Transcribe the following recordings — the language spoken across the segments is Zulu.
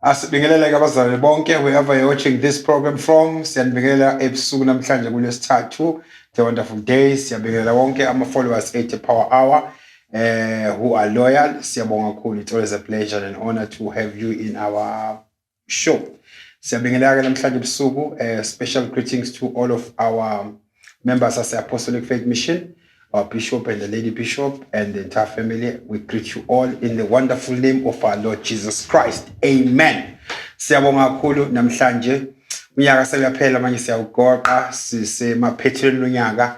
Asibingelela abazali bonke wherever you're watching this program from. Siyanibingelela ebusuku namhlanje kuLwesithathu, the wonderful day. Siyabingelela wonke ama-followers 80 Power Hour who are loyal. Siyabonga kakhulu. It's always a pleasure and honor to have you in our show. Siyabingelela namhlanje ebusuku. Special greetings to all of our members of the Apostolic Faith Mission, our Bishop and the Lady Bishop and the entire family. We greet you all in the wonderful name of our Lord Jesus Christ. Amen. Siyabonga kakhulu namhlanje. Unyaka seyaphela manje siyawugoqa sisemaphethelweni lonyaka.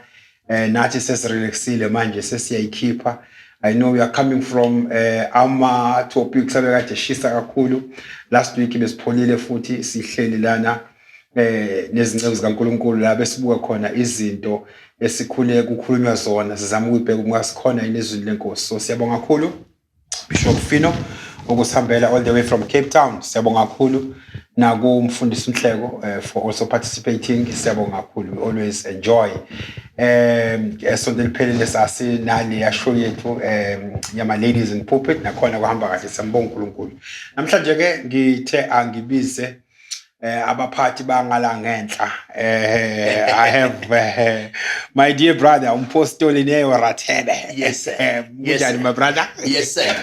Nathi sesirelaxile manje sesiyayikhipha. I know we are coming from ama topics abekade shisa kakhulu. Last week besipholile futhi sihleli lana nezinceku zikaNkulunkulu la besibuka khona izinto esikhule kukhulunywa zona sizama ukubheka ukungasikhona inezwi lenkosi. So siyabonga kakhulu Bishop Fino ukusihambela all the way from Cape Town. Siyabonga kakhulu naku umfundisi Nhleko for also participating. Siyabonga kakhulu. We always enjoy esonto liphelile sasinali yasho yethu yama ladies in pulpit nakhona kuhamba kahle. Siyambonga uNkulunkulu. Namhlanje ke ngithe angibize abaphathi bangala ngenhla. I have my dear brother umpostoli neyo Rathebe. Yes sir. Yes sir. My brother. Yes sir.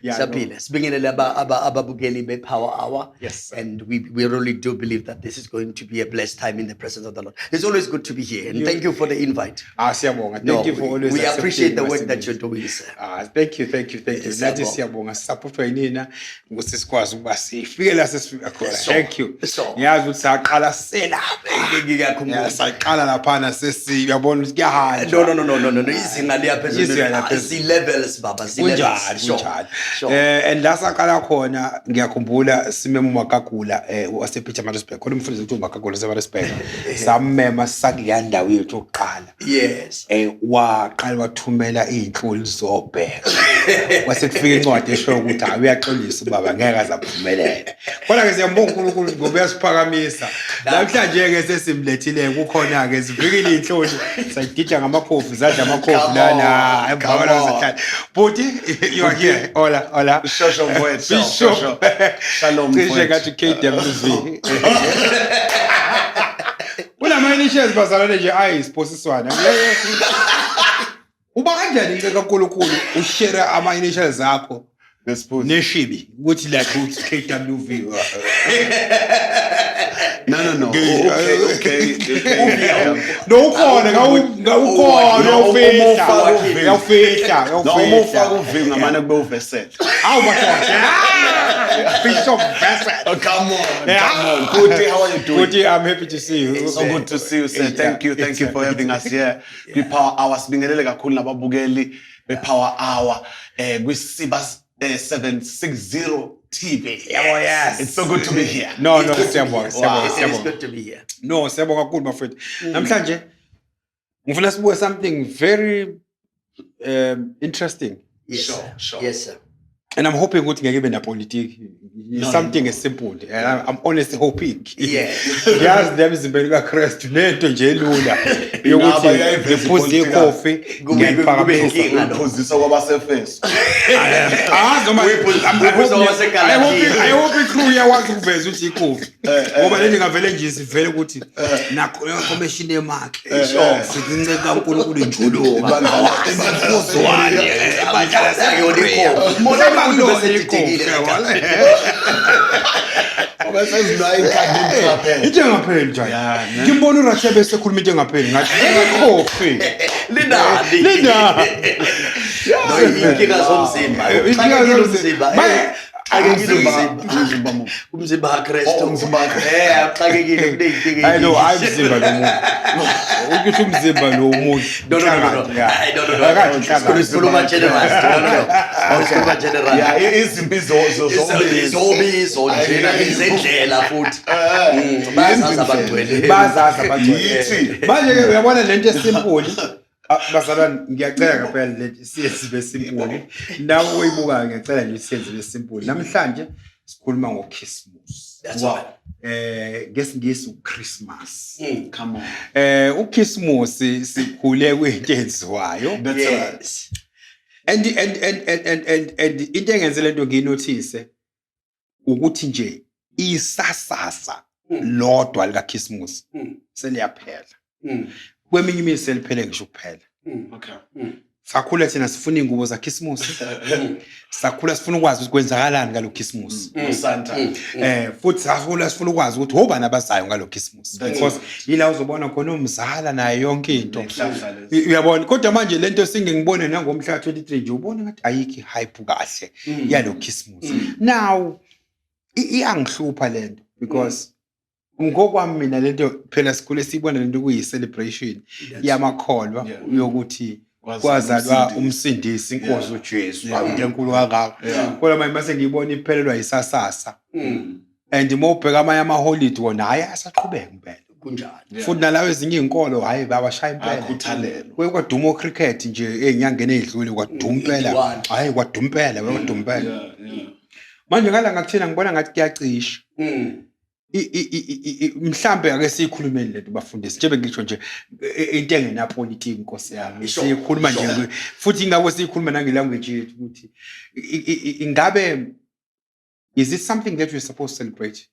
Sapile. Sibingelele ababukeli be Power Hour. Yes. And we really do believe that this is going to be a blessed time in the presence of the Lord. It's always good to be here and thank you for the invite. Siyabonga. Thank you for always. We appreciate the work that you're doing, sir. Thank you. Nathi siyabonga support yinina ukuthi sikwazi ukuba sifike la sesifika khona. Thank you. Ngiyazi ukuthi saqala selapha. Ngiyakhumbula. Saqala lapha sesiyabona ukuthi kuyahamba. No. Izinga liyaphezulu. Si levels baba, si levels. Kunjalo. And la saqala khona ngiyakhumbula simeme uMagagula wasePietermaritzburg. Khona umfundisi uthi uMagagula wasePietermaritzburg. Samema sakuleya ndawo yethu yokuqala. Yes. Waqala wathumela izinhloli zobheka. Wase kufika incwadi esho ukuthi uyaxolisa ubaba ngeke azaphumelela. Kodwa ke siyambonga uNkulunkulu ngoba uyasiphakamisa. Namhlanje ke sesimlethile kukhona ke sivikile izinhloli sayidija ngamakhofi zadla amakhofi lana emphakathi wasekhaya. Buti you are here. Hola. Shosho mfowethu. Bishop. Shalom mfowethu. Cishe ngathi KWV. Kulama initials bazalwane nje ayisiphosiswana. Uba kanjani ke kaNkulunkulu ushare ama initials zakho neshibi ukuthi like ukuthi KWV. No. Okay. No ukhona ngawukhona uyawufihla. No umufaka uvivi ngamane kube uveset. Awu Bishop Vesset. Come on. Good, how are you doing? Good, I'm happy to see you. So good to see you, sir. Thank you for having us here. Kwi Power Hour sibingelele kakhulu nababukeli be Power Hour kwi Sibas 760 TV. Oh yes. It's so good to be here. No, siyabonga. It's good to be here. No, siyabonga kakhulu my friend. Namhlanje ngifuna sibuke something very interesting. Yes, sure. Yes, sir. And I'm hoping ukuthi ngeke ibe na politics. Something as simple. And I'm honestly hoping. Yeah. Yazi dem izimbeni kaChrist nento nje elula yokuthi ngiphuze icoffee ngiyifaka inkinga lo. Phuzisa kwabasefeso. I hope iCrew yawazi ukuveza ukuthi icoffee. Ngoba leni ngavele nje sivele ukuthi nakho information emark. Sizince kaNkulunkulu njuluka. Ebandla Ebandla sakhe into engapheli njani ngimbona uRathebe esekhuluma into engapheli ngathi coffee linani no inkinga zomzimba umzimba kaKristu axakekile kuneyinkinga I know ayimzimba lo muntu ukuthi umzimba lo umuntu no sikhuluma generous sikhuluma generous izimpi zobizo njena izendlela futhi bazaza abagcwele manje ke uyabona lento esimple Bazalwane ngiyacela ngempela lethi sibe simple. Nawe uyibuka ngiyacela nje siyenze simple. Namhlanje sikhuluma ngoKhisimusi. That's right. Ngesingisi uChristmas. Come on. uKhisimusi sikhule kwinto enziwayo. That's right. Yes. And into engenze lento nginothise ukuthi nje isasasa lodwa likaKhisimusi seliyaphela. Kweminye imini seliphele ngisho kuphela. Okay. Sakhula thina sifuna ingubo zaKhisimusi. Sakhula sifuna ukwazi ukuthi kwenzakalani ngaloKhisimusi. Santa. Futhi sakhula sifuna ukwazi ukuthi obani abazayo ngaloKhisimusi. Because yila uzobona khona umzala nayo yonke into. Uyabona kodwa manje lento singengibone nangomhla 23 nje ubona ngathi ayikho hype kahle yaloKhisimusi. Now iyangihlupha lento because ngokwami mina lento phela sikhule sibona lento kuyi celebration yamakholwa yokuthi kwazalwa umsindisi inkosi uJesu into enkulu kangaka kodwa manje mase ngiyibona iphelelwa isasasa and mawubheka amanye ama-holiday wona hayi asaqhubeka impela kunjani futhi nalawo ezinye izinkolo hayi babashaya impela Akhuthalelwa. kwaduma cricket nje ezinyangeni ezidlule kwaduma impela hayi kwaduma impela kwaduma impela manje ngala ngakuthina ngibona ngathi kuyacisha mhlambe ake sikhulumeni lento bafundisi njengoba ngisho nje into engenapolitiki inkosi yami sikhuluma nje futhi ingakho sikhuluma nangelanguage yethu ukuthi ingabe is it something that we're supposed to celebrate?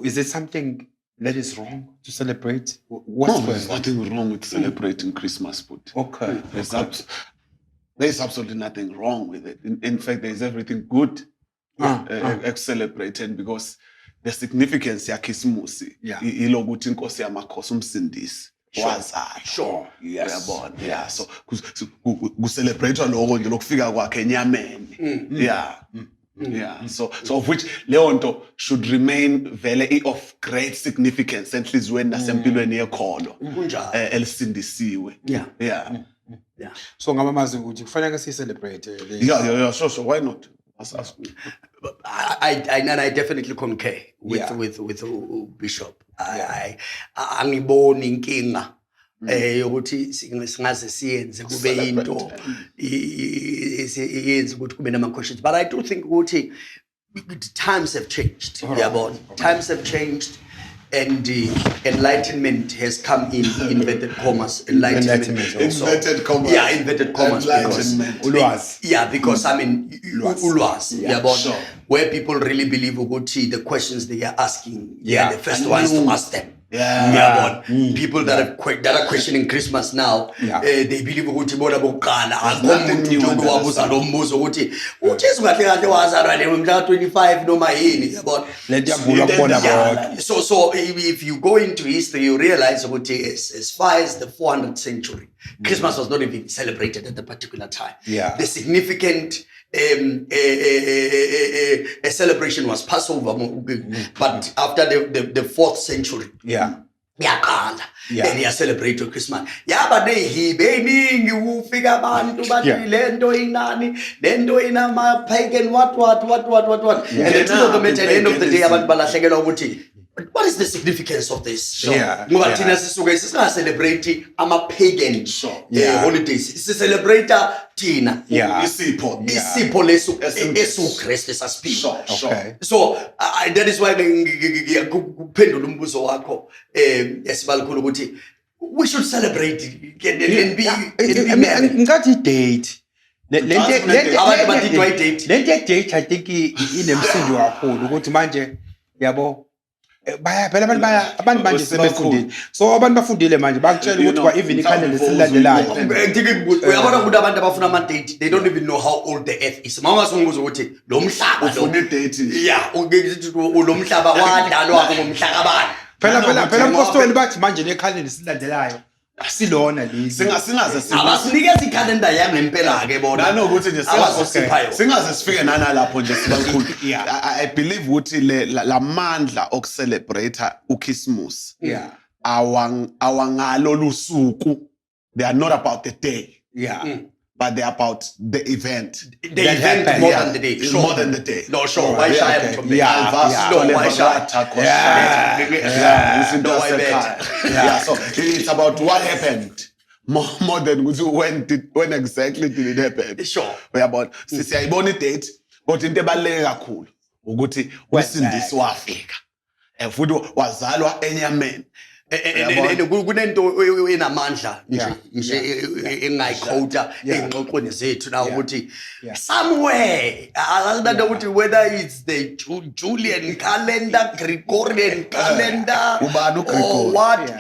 Is it something that is wrong to celebrate? What's No, there's nothing wrong with celebrating Christmas, but okay. There's absolutely nothing wrong with it. In fact, there's everything good celebrating because the significance ya Khisimusi ilokuthi inkosi yamakhosi umsindisi wazalwa. Sure. Yes. Uyabona. Yeah. So celebrate lokho nje lokufika kwakhe enyameni. Yeah. Yeah. So of which leonto should remain vele of great significance enhlizweni nasempilweni yekholo. kunjani Elisindisiwe. Yeah. Yeah. Yeah. So ngamazi ukuthi kufanele si-celebrate Yeah. Sure. Why not? Ask me. I definitely concur with Bishop. Angiboni inkinga yokuthi singaze siyenze kube into yenze ukuthi kube nama questions, but I do think ukuthi times have changed. Yabona, times have changed. And enlightenment has come in inverted commas. Enlightenment. Inverted commas. Yeah, inverted commas. Enlightenment. Because I mean, ulwazi. Yeah, sure. Where people really believe ukuthi the questions they are asking, they are the first ones to ask them. People that are questioning Christmas now, they believe ukuthi bona bokuqala akumuntu wabuza lo mbuzo ukuthi uJesu kahle kahle wazalwa mhla 25 noma yini yabona so if you go into history you realize ukuthi as far as the 400th century Christmas was not even celebrated at the particular time. The significant a celebration was Passover, but after the 4th century, yaqala and celebrate Christmas. But beningi ufika abantu bathi lento inani lento inama pagan what and the truth of the matter at the end of the day abantu balahlekelwa ukuthi what is the significance of this? Ngoba thina sisuke sisicelebrate ama-pagan holidays. Sicelebrate thina isipho leso esuKristu esasiphiwa. So that is why kuphendula umbuzo wakho esibalikhulu ukuthi we should celebrate and be ngathi i-date abantu badidwa i-date. Lento ye-date I think inemsindo kakhulu ukuthi manje yabo phela abantu manje sebefundile so abantu bafundile manje bakutshela ukuthi kwa even ikhandela esilandelayo uyabona ukuthi abantu abafuna ama-date they don't even know how old the earth is mawungasungubuza ukuthi lo mhlaba ufuna i-date lo mhlaba wadalwa ngomhla kabani phela mpostoli bathi manje nekhandela esilandelayo asilona lezi singaze abasinikeza ikhalenda yangempela ke bona nanokuthi nje singaze sifike nanalapho nje sibakhulu. I believe ukuthi lamandla okucelebrate uKhisimusi awangalo lusuku. They are not about the day, but they're about the event. The event more than the day. More than the day. No, sure. Why shy from the So it's about what happened more than when exactly did it happen. Sure. Uyabona siyayibona idate kodwa into ebaluleke kakhulu ukuthi usindisi wafika futhi wazalwa enyameni. Kunento enamandla nje engayikhota engxoxweni zethu na ukuthi somewhere akunanto ukuthi whether it's the Julian calendar, Gregorian calendar or what,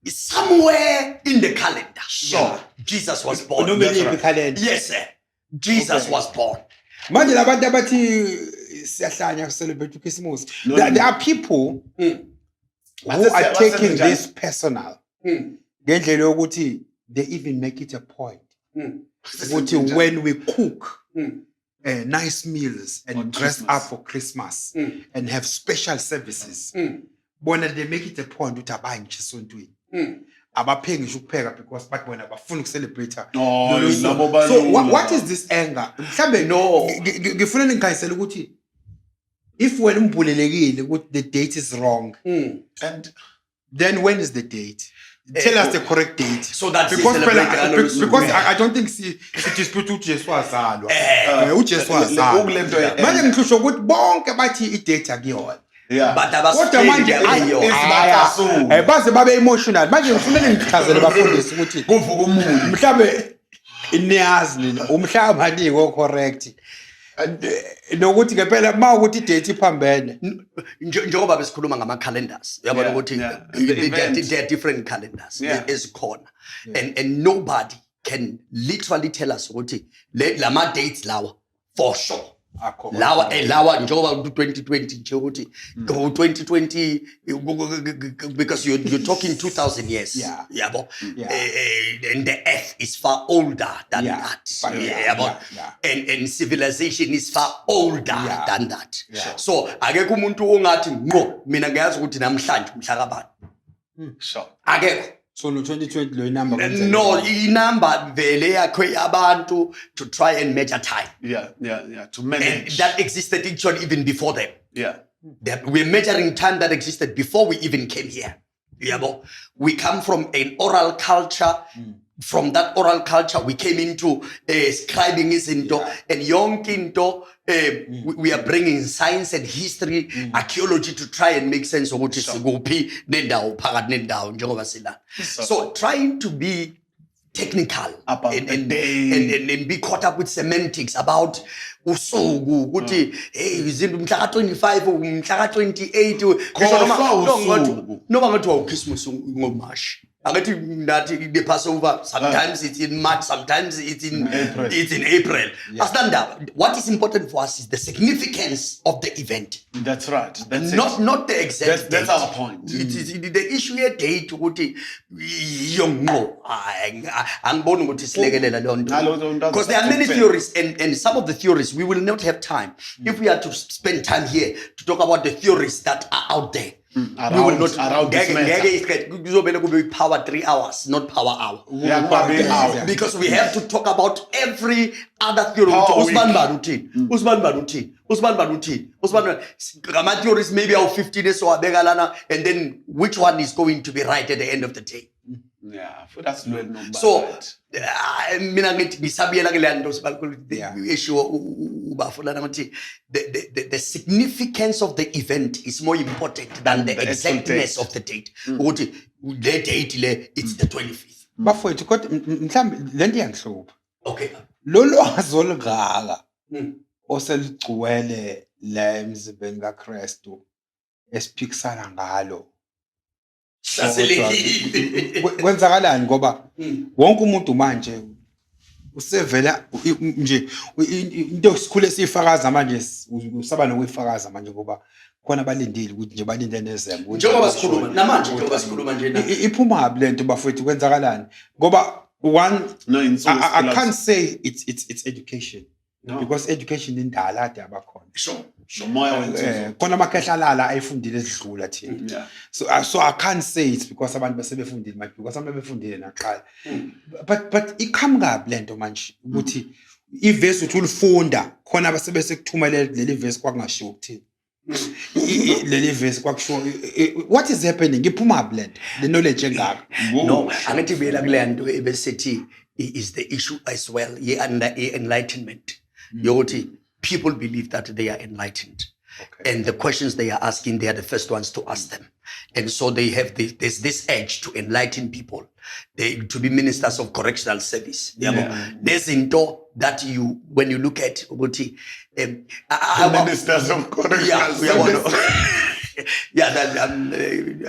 somewhere in the calendar Jesus was born. Yes sir, Jesus was born. Manje labantu abathi siyahlanya celebrate Christmas, there are people who are taking this personal ngendlela yokuthi they even make it a point ukuthi when we cook nice meals and dress up for Christmas and have special services, bona they make it a point ukuthi abayinje esontweni abaphengi nje ukupheka because bathi bona bafuna ukucelebrate. So what is this anger? Mhlambe ngifuna ningikhanyisela ukuthi if wena umbulelekile ukuthi the date is wrong, and then when is the date? Tell us the correct date. So that because I don't think she dispute uJesu wazalwa. uJesu wazalwa. Manje ngihlusho ukuthi bonke bathi i-date akuyona. But abasifike baze babe emotional. Manje ngifuna ngichazele bafundisi ukuthi kuvuka umuntu mhlambe niyazi nina umhlaba niko correct. Nokuthi ngempela mawukuthi idate iphambene njengoba besikhuluma ngama calendars uyabona ukuthi there are different calendars ezikhona and nobody can literally tell us ukuthi lama dates lawa for sure lawa njengoba 2020 nje ukuthi 2020 because you're talking 2000 years yabo and the earth is far older than that yabo and civilization is far older than that so akekho umuntu ongathi ngo mina ngiyazi ukuthi namhlanje umhla kabani akekho. So no 2020 lo number no inumber vele yakho abantu to try and measure time to manage, and that existed actually even before them. We're measuring time that existed before we even came here. We come from an oral culture. From that oral culture we came into scribing izinto and yonke into we are bringing science and history, archaeology to try and make sense of ukuthi sikuphi nendawo phakathi nendawo njengoba silana. So trying to be technical and be caught up with semantics about usuku ukuthi izinto mhla ka25 umhla ka28 noma ngathi wa Christmas ngoMarch. The Passover, sometimes it's in March, sometimes it's in April. What is important for us is the significance of the event. That's right. That's not the exact that's our point. It is the issue here date because there are many theories and some of the theories we will not have time if we are to spend time here to talk about the theories that are out there. We will not around this matter. Power 3 hours, not power hour. Because we have to talk about every other theory. Usman Baruti. My theories maybe our 50 days or Begalana, and then which one is going to be right at the end of the day? That's so the significance of the event is more important than the exactness of the date. The date it's the 25th. Bafowethu kodwa mhlambe lento iyangihlupha. Okay. Lolwazi olungaka oseligcwele la emzimbeni kaKristu esiphikisana ngalo. Kwenzakalani ngoba wonke umuntu manje usevela nje into sikhule sifakaza manje usaba nokuyifakaza manje ngoba khona abalindile ukuthi nje balinde nezembe njengoba sikhuluma namanje njengoba sikhuluma nje iphuma lento bafowethu kwenzakalani ngoba one I can't say it's education. No. Because education indala ade abakhona. Sure. Khona amakhehlalala ayifundile ezidlula thina. So I can't say it's because abantu basebefundile manje because abantu befundile naqala. But iqhamuka lento manje ukuthi iverse uthi ulifunda khona abasebese kuthumela leli verse kwakungashiwo ukuthini. leli verse kwakusho what is happening iphuma blend the knowledge engaka no angithi vela kule nto ebesithi is the issue as well enlightenment yokuthi people believe that they are enlightened. Okay. And the questions they are asking, they are the first ones to ask them. And so they have there's this edge to enlighten people, to be ministers of correctional service. There's into that when you look at ministers of correctional service.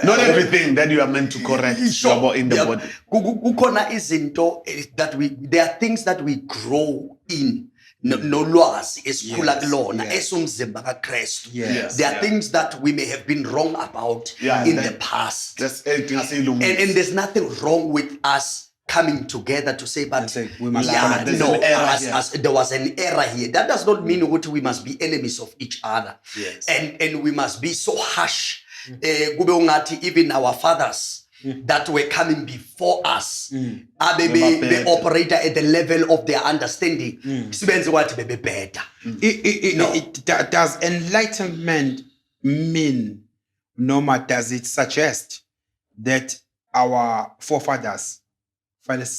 Not everything that you are meant to correct in the body. Kukhona izinto that there are things that we grow in. Nolwazi esikhula kulona esumzimba kaKristu. There are things that we may have been wrong about in the past. And there's nothing wrong with us coming together to say, but we must there was an error here. That does not mean we must be enemies of each other. And we must be so harsh. Even our fathers that were coming before us, they operate at the level of their understanding. Does enlightenment mean, Norma, does it suggest that our forefathers because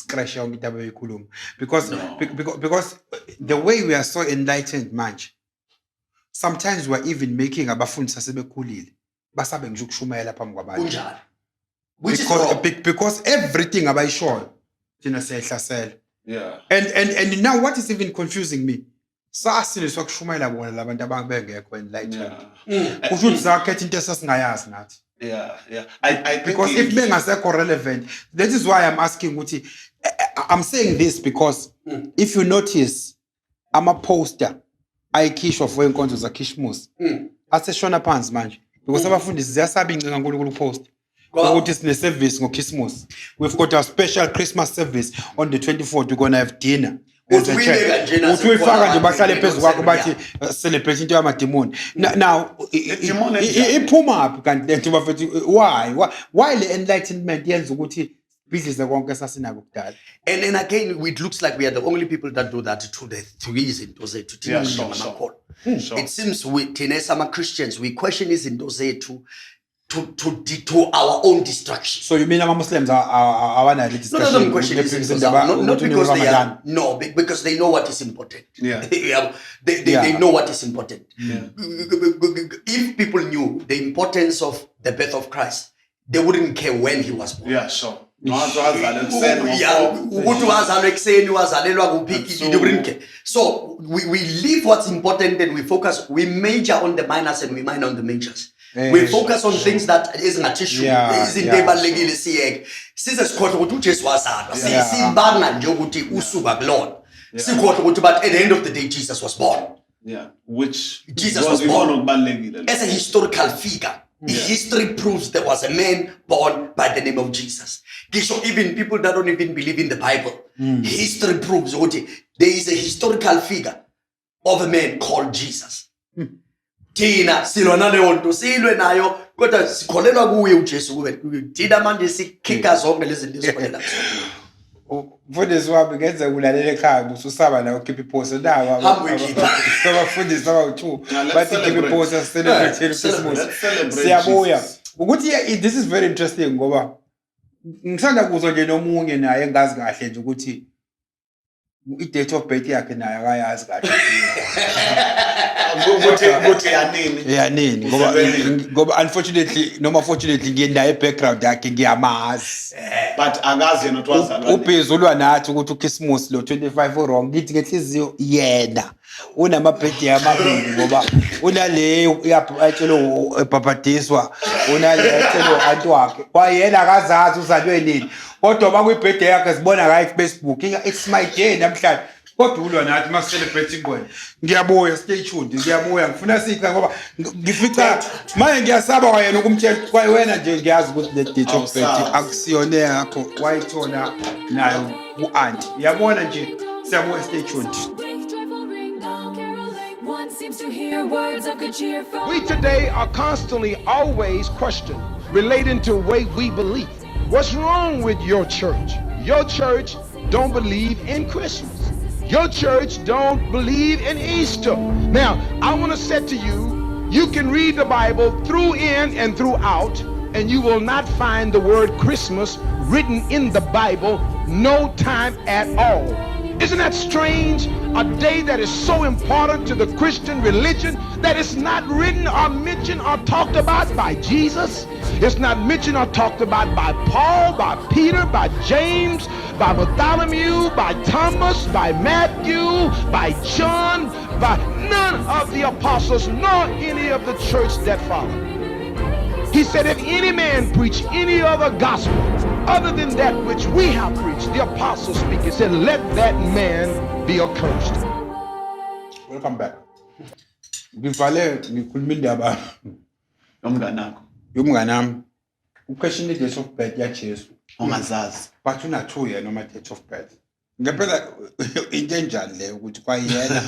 the way we are so enlightened manje, sometimes we're even making abafundi sasebekhulile basabe nje ukushumayela phambi kwabantu. Because everything abayishoyo thina siyahlasela. And now what is even confusing me, sasiniswa kushumayela bona labantu abangekho enlightened. Kusho ukuthi zakhetha into esasingayazi nathi. Because if bengasekho relevant, that is why I'm asking ukuthi I'm saying this because if you notice ama-poster ayikhishwa for inkonzo zakhishmusi aseshona phansi manje because abafundisi ziyasaba incinga kaNkulunkulu post ukuthi sine service ngoChristmas. We've got a special Christmas service on the 24th. We're gonna have dinner. Uyifaka nje bahlale phezulu kwakho bathi celebrate into yamademoni. Now iphuma uphi kanti lento bafethi why le enlightenment yenza ukuthi bidlize konke sasinako kudala. And then again it looks like we are the only people that do that to the izinto zethu thina ngamakholo. It seems thina sama Christians we question izinto zethu to our own destruction. So you mean Muslims are discussion? No, question is not because they are, no, because they know what is important. They know what is important. If people knew the importance of the birth of Christ, they wouldn't care when he was born. Yeah, sure. They wouldn't care. So we leave what's important and we major on the minors and we minor on the majors. We focus on things that isn't a tissue. Isn't ebalekile siyeke. Sizesikhohle ukuthi uJesu wazalwa. Sibanga nje ukuthi usuka kulona. Sikhohle ukuthi but at the end of the day Jesus was born. Which Jesus was born as a historical figure. History proves there was a man born by the name of Jesus. So even people that don't even believe in the Bible, history proves there is a historical figure of a man called Jesus. Thina silwa naleyo nto silwe nayo kodwa sikholelwa kuye uJesu kube thina manje sikhika zonke lezi zinto ezikholela mfundisi wami ngenze ulalela ekhaya ususaba la ukhipha ipost nawo abafundisi abawu2 bathi khipha ipost celebrate Christmas siyabuya ukuthi this is very interesting ngoba ngisanda kuzwa nje nomunye naye engazi kahle nje ukuthi i-date of birth yakhe naye akayazi kahle ukuthi yanini ngoba unfortunately noma fortunately ngiyendaye background yakhe ngiyamazi but akazi yena twazalwa ubhezulwa nathi ukuthi uChristmas lo 25 wrong ngithi ngenhliziyo yena unama birthday amabili ngoba unaleyo uyatshelo ebhabhadiswa unaleyo atshelo antu wakhe kwayena akazazi uzalwe nini kodwa bakwi birthday yakhe sibona la Facebook it's my day namhlanje kodwa ulwa nathi ma celebrate ingwenya ngiyabuya stay tuned ngiyabuya ngifuna siqa ngoba ngifica manje ngiyasaba kwayena ukumtshela kwaye wena nje ngiyazi ukuthi le date of birth akusiyone yakho wayithola nayo uanti yabona nje siyabuya stay tuned. We today are constantly always questioned relating to the way we believe. What's wrong with your church? Your church don't believe in Christmas. Your church don't believe in Easter. Now, I want to say to you, You can read the Bible through in and throughout, and you will not find the word Christmas written in the Bible no time at all. Isn't that strange? A day that is so important to the Christian religion that it's not written or mentioned or talked about by Jesus. It's not mentioned or talked about by Paul, by Peter, by James, by Bartholomew, by Thomas, by Matthew, by John, by none of the apostles, nor any of the church that followed. He said, if any man preach any other gospel other than that which we have preached, the apostles speak, he said, let that man be accursed. Welcome back. Ngivale ngikhuluma indaba Nomnganakho. yomnganami. Uquestion date of birth yaJesu. Ongazazi. But una-2 yena noma date of birth. Ngempela into enjani le ukuthi kwayena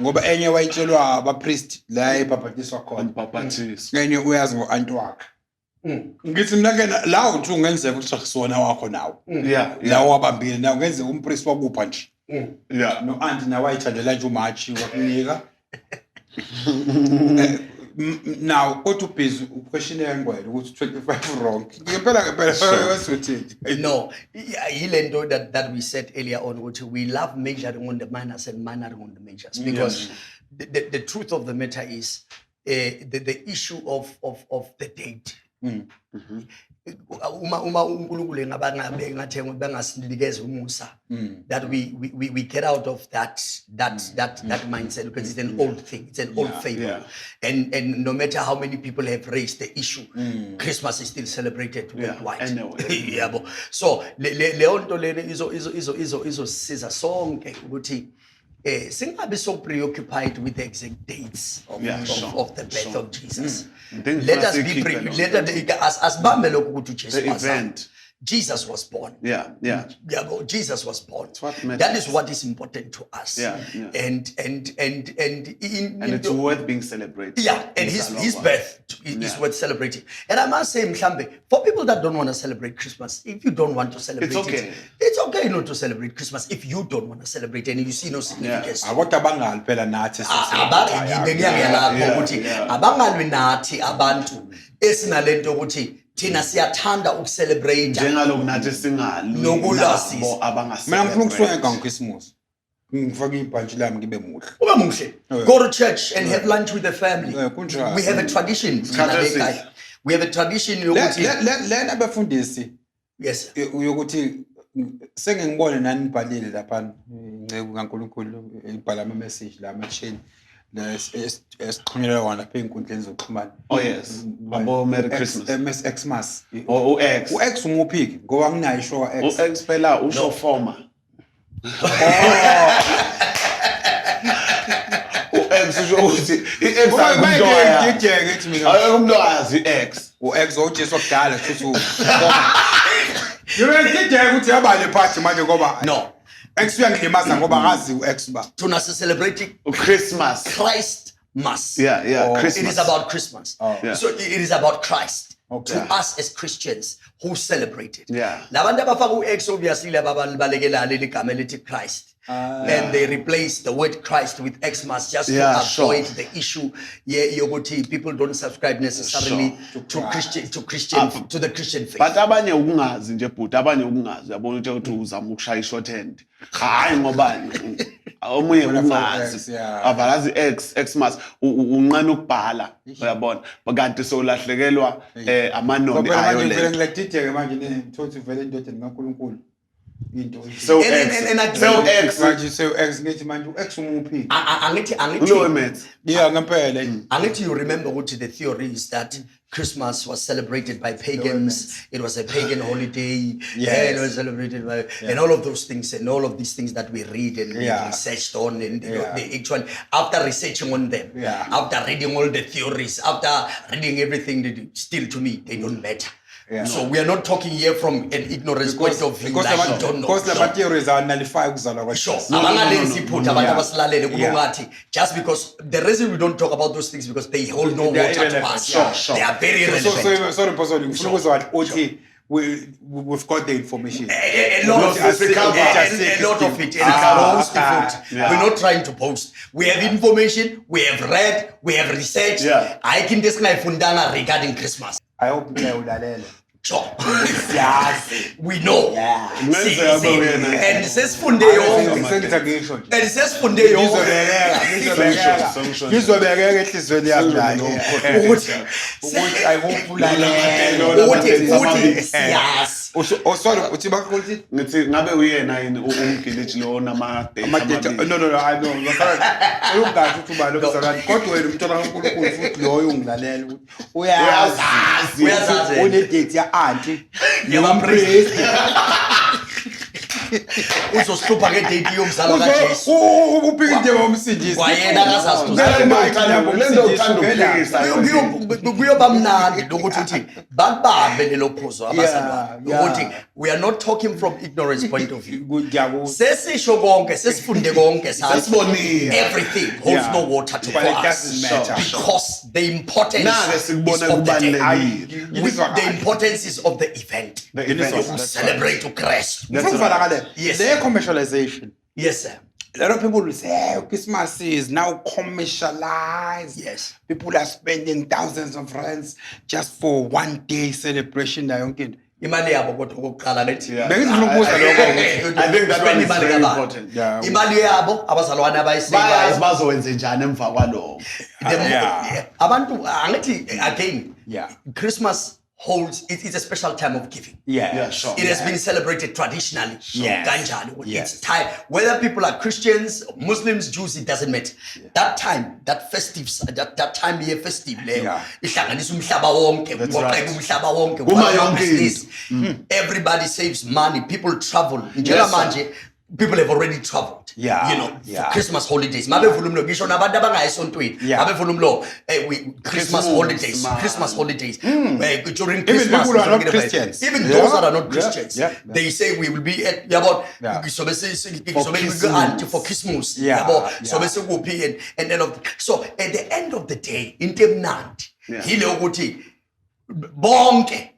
ngoba enye wayitshelwa abapriest la ebhabhatiswa khona. Umbhabhatisi. Enye uyazi ngo-aunt wakhe. Ngithi mina ke la uthi ungenzeka ukuthi akusona wakho nawo. Yeah. La wabambile nawo ngenzeka umpriest wakupha nje. Yeah. No aunt nawe ayithandela nje umachi wakunika. Now go to busy question engwele ukuthi 25 wrong. Ngempela wasuthi. No, yilento that we said earlier on, which we love measuring on the minors and minoring on the majors, because the truth of the matter is the issue of the date. Uma uNkulunkulu ngabangabe ngathi bengasinikeza umusa, that we get out of that mindset, because it's an old thing, it's an old fable. And no matter how many people have raised the issue, Christmas is still celebrated worldwide. Anyway. So leonto lena izosiza sonke ukuthi singabe so preoccupied with the exact dates of the birth of Jesus. Let us be asibambe lokho ukuthi uJesu the event. Jesus was born. Jesus was born. That is what is important to us. And it's worth being celebrated. Yeah, and his birth is worth celebrating. And I must say, Mhlambe, for people that don't want to celebrate Christmas, if you don't want to celebrate it's okay not to celebrate Christmas if you don't want to celebrate and you see no significance. Abangali phela nathi abangalwi nathi abantu esinalento ukuthi thina siyathanda ukucelebrate njengaloku nathi singali nokulazisa mina ngifuna ukuswenga ngoChristmas ngifake ibhantshi lami ngibe muhle ube muhle go to church and have lunch with the family. We have a tradition we have a tradition yokuthi lena abafundisi yes yokuthi sengengibone nani ibhalile lapha incebo kaNkulunkulu ibhala ama message la ama chain esixhunyelwa wona lapha einkundleni zokuxhumana. Oh yes, abo Merry Christmas. Xmas. U-X. U-X umuphiki ngoba nginayo isho ka-X. U-X phela usho former. U-X usho ukuthi i-X ayikudloya. Ngidjeke ethi mina. Ayikudloyazi i-X. U-X uJesu wakudala futhi Yebo ngidjeke ukuthi yabale party manje ngoba no. X uyangilimaza ngoba ngazi u-X ba. Tuna celebrating Christmas. Christ Mass. Christmas. It is about Christmas. So it is about Christ. Okay. To us as Christians who celebrate it. Labantu abafaka u-X obviously lababalekela leli gama elithi Christ. And they replace the word Christ with Xmas just to avoid the issue yokuthi people don't subscribe necessarily to the Christian faith. But abanye ukungazi nje but abanye ukungazi yabona ukuthi uzama ukushaya short hand. Hayi ngobani. Omunye ukungazi. Avalazi Xmas unqana ukubhala uyabona. Kanti sowulahlekelwa amanoni ayo le. Ngivele ngilethike manje ngithothi vele indoda kaNkulunkulu. So X manje so X ngithi manje u-X umuphi angithi ngempela angithi you remember ukuthi the theory is that Christmas was celebrated by pagans. It was a pagan holiday. And it was celebrated by and all of those things and all of these things that we read and we researched on and they actually after researching on them, after reading all the theories, after reading everything, still to me they don't matter. So we are not talking here from an ignorance point of view. Like don't know. Because the theories are nullified kuzalwa kwesho. Just because the reason we don't talk about those things because they hold no water to us. They are very relevant. Sorry, ngifuna ukuzwa uthi we've got the information. A lot of it. Most of it. We're not trying to boast. We have information, we have read, we have researched. I can discuss regarding Christmas. I hope you will. Sure. We know. See, and it says Funde and it says Funde ngithi ngabe uyena yini umgilithi lo nama date amabili no I know ungathi ukuthi uba lokuzakani kodwa wena umuntu kaNkulunkulu futhi loyo ungilalela ukuthi uyazi une date ya auntie yabampriest uzosihlupha ngedate yomzalo kaJesu uphinde womsindisi wayena akazazi kuyoba mnandi lokuthi uthi babambe lelo phuzo abazalwane ukuthi we are not talking from ignorance point of view sesisho konke sesifunde konke sasibonile everything holds no water to us because the importance the importance is of the event celebrate to Christ. Yes. Their commercialization. Yes, sir. A lot of people will say, oh, Christmas is now commercialized. Yes. People are spending thousands of rands just for one day celebration. I think that's very important. Again, Christmas holds it's a special time of giving. Sure. It has been celebrated traditionally. Yes. It's time, whether people are Christians, Muslims, Jews, it doesn't matter. That time, that festive, that time here festive. Everybody saves money. People travel. People have already traveled, for Christmas holidays. Christmas holidays. Christmas holidades. During Christmas, even people are not Christians. Even those that are not Christians, they say we will be at for Christmas. So at the end of the day, in Temnant, bonke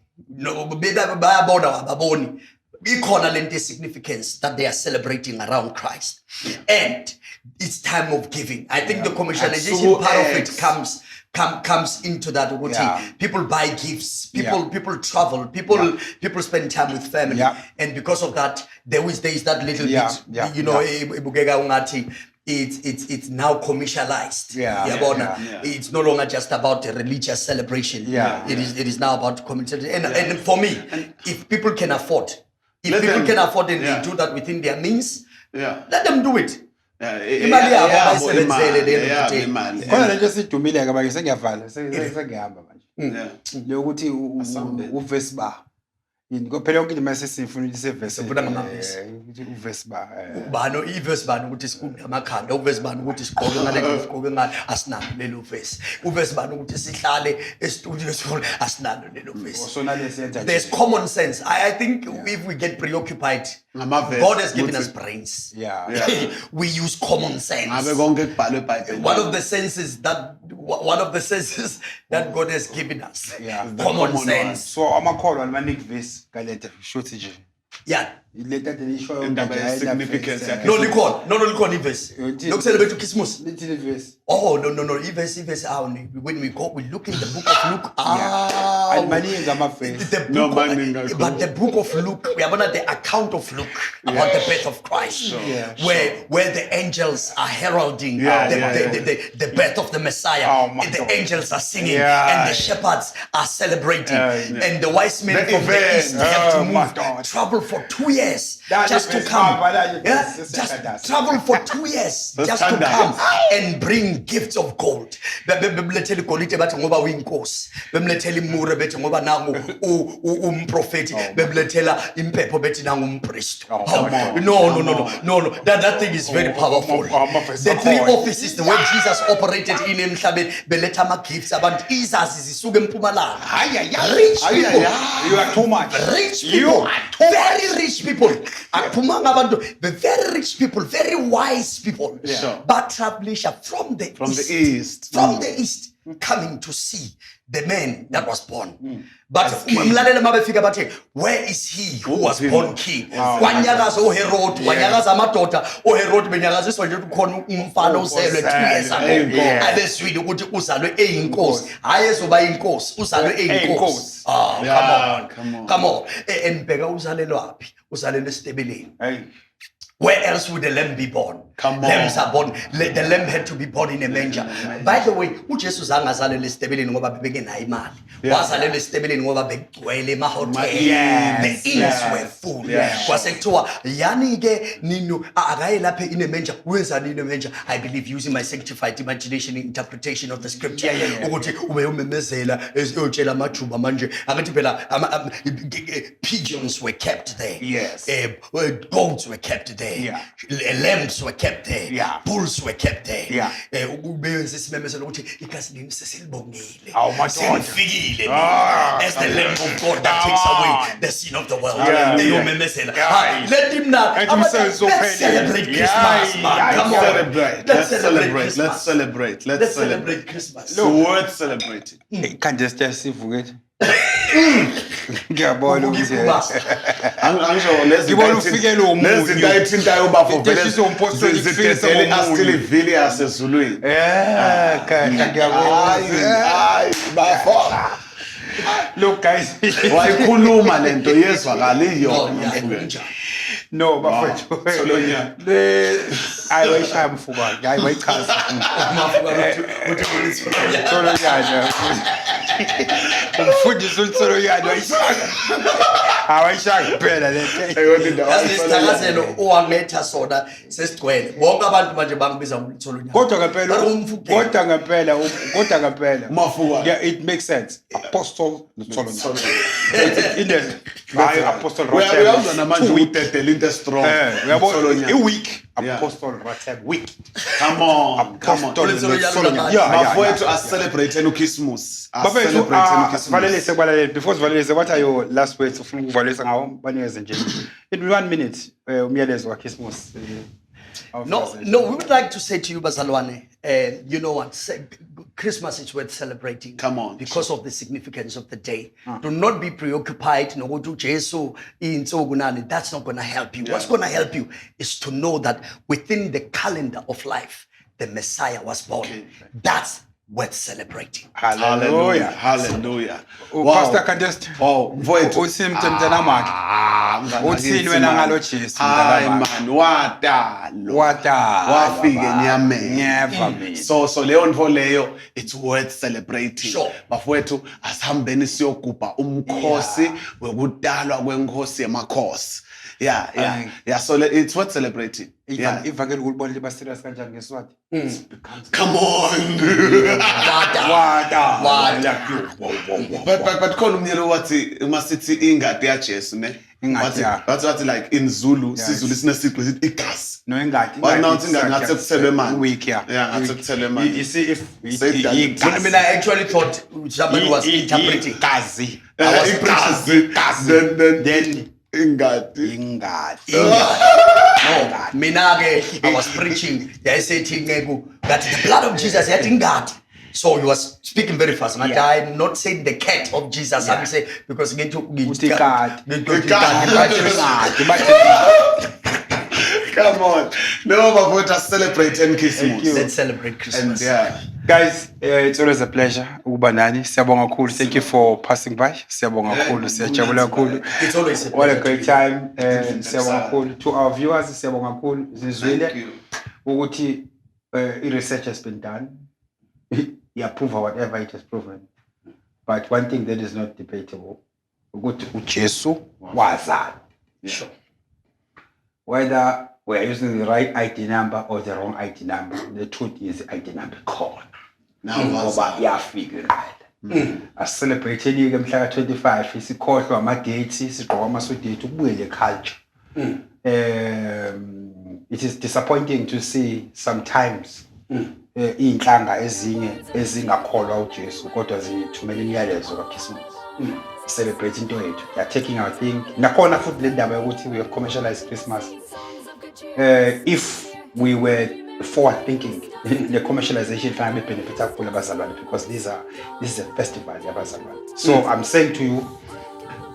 significance that they are celebrating around Christ. And it's time of giving. I think the commercialization part of it comes into that. People buy gifts, people travel, people spend time with family. And because of that, there is that little bit, it's now commercialized. It's no longer just about a religious celebration. It is now about commercialization. And for me, if people can afford, and they do that within their means, let them do it. Phela yonke into masesifuna ukuthi sevese uvesi ba bano ivesi bani ukuthi sikunde amakhanda uvesi bani ukuthi sigqoke ngale sigqoke ngale asinalo lelo vesi uvesi bani ukuthi sihlale e-studio sifuna asinalo lelo vesi. There's common sense. I think if we get preoccupied, God has given us brains. We use common sense. One of the senses that God has given us. Common sense. So amakholwa manik vesi kalete shothi nje. Significance. No likhona ivesi. Loku celebrate Christmas. Little vesi. Oh no ivesi when we go we look in the book of Luke. But the book of Luke, we are on the account of Luke about the birth of Christ, where the angels are heralding the birth of the Messiah. The angels are singing and the shepherds are celebrating, and the wise men from the east have to move, travel for 2 years just to come. Just travel for 2 years just to come and bring gifts of gold. Bemlethele igolide bathi ngoba uyinkosi, bemlethele imure bethi ngoba nangu umprofeti, bemlethela impepho bethi nangu umpriest. No, that thing is very powerful. The 3 offices the way Jesus operated in emhlabeni beletha ama gifts abantu izazi zisuka empumalanga. Rich people, you are too much. Rich people, very rich people. Aphumanga abantu, very rich people, very wise people. But travelisha from the east. coming to see the man that was born. But where is he who was born king? Wanyakaza uHerod, wanyakaza amadoda uHerod benyakaziswa nje ukukhona umfana uselwe 2 years ago. Abeswile ukuthi uzalwe eyinkosi, hayi ezoba inkosi, uzalwe eyinkosi. Come on. Embeka uzalelwaphi? Uzalelwe esitebeleni. Where else would the lamb be born? Lambs are born. The lamb had to be born in a manger. By the way, uJesu angazalelwe esitebeleni ngoba bebengenayo imali. Wazalelwe esitebeleni ngoba begcwele emahotela. The inns were full. Kwasekuthiwa yani ke nino akaye lapha in a manger. Wenzani in a manger? I believe using my sanctified imagination interpretation of the scripture. Ukuthi ube umemezela eziyotshela amajuba manje. Akathi phela pigeons were kept there. Yes. Goats were kept there. Lambs were kept there. Bulls were kept there. Ubenze isimemezelo ukuthi igazi leni sesilibongile. Selifikile as the lamb of God that takes away the sin of the world. Eyomemezela. Let him now. Let's celebrate Christmas, man. Come on. Let's celebrate Christmas. The word celebrated. Can't just sivuke. Ngiyabona ukuthi angisho lezi ngayithintayo bafo vele zidedele astile vili yasezulwini ngiyabona bafo. Look guys, wayikhuluma lento yezwakaliyo no bafethu Solonyana ayishaya mfuka hayi wayichaza Solonyana umfundisi uSolonyana awayishaya kuphela lento Asisithakazelo owangetha sona sesigcwele bonke abantu manje bangibiza uSolonyana kodwa ngempela Mafuka. Yeah, it makes sense. Apostle Solonyana in the Apostle uyabona namanje udedele into strong a week Apostle Rateb week. Come on mafowethu asicelebrate uChristmas valelise kwalaleli before sivalelise what are your last words ufuna ukuvalelisa ngawo banikeze nje in 1 minute umyalezo waChristmas. No, we would like to say to you, Bazalwane, you know what? Christmas is worth celebrating. Come on. Because of the significance of the day. Do not be preoccupied. No, do Jesu in Sogunani. That's not going to help you. What's going to help you is to know that within the calendar of life, the Messiah was born. That's worth celebrating. Hallelujah. Pastor can just mfowethu usimtemtana makhe uthini wena ngalo Jesu hayi man wafike enyameni never me so leyo ntfo leyo it's worth celebrating. Sure. Bafowethu asihambeni siyogubha umkhosi wekutalwa kwenkosi yamakhosi. So it's worth celebrating. ivangeli kulibona liba serious kanjani ngeSwati. Come on. But khona umyelo wathi masithi ingadi yaJesu ne wathi like in Zulu siZulu sinesigqi sithi igazi no ingadi wanathi ngathi kuthelwe manje week ngathi kuthelwe manje. you see if I actually thought somebody was interpreting. Gazi. Then ingadi. No, minage, I was preaching. They said that the blood of Jesus had ingadi. So he was speaking very fast. And I'm not saying the cat of Jesus. I'm saying because Come on. No, but we're just celebrating Christmas. Let's celebrate Christmas. And guys, it's always a pleasure. Ukuba nani. Siyabonga kakhulu. Thank you for passing by. Siyabonga kakhulu. Siyajabula kakhulu. It's always a What a pleasure. great time. Siyabonga kakhulu. To our viewers, siyabonga kakhulu. Zizwile ukuthi research has been done. Prove whatever it has proven. But one thing that is not debatable, ukuthi uJesu wazalwa. Sure. Whether we are using the right ID number or the wrong ID number, the truth is the ID number called. Now, yafika asicelebrate-ke mhla ka-25 isikhohlwa ama-dates sigqoka amasodate ukubuye le culture. It is disappointing to see sometimes iy'nhlanga ezinye ezingakholwa uJesu kodwa zithumela imiyalezo kaChristmas. Celebrate into yethu. They are taking our thing. Nakhona futhi le ndaba yokuthi we have commercialized Christmas. If we were forward thinking. The commercialization family benefits because this is a festival. So I'm saying to you,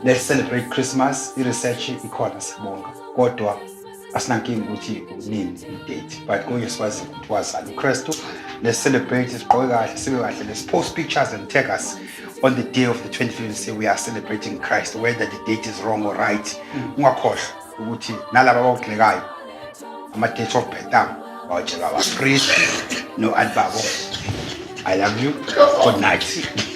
let's celebrate Christmas. The research ikhona sibonga. Kodwa asinankinga ukuthi unini date. But go yeswazi ukuthi wazali uKristu. Let's celebrate sigqoke kahle sibe kahle. Let's post pictures and tag us on the day of the 25th and say we are celebrating Christ, whether the date is wrong or right. Ungakhohlwa ukuthi nalabo abawugxekayo ama-date of birth bawajeka priest no adbabo. I love you. Good night.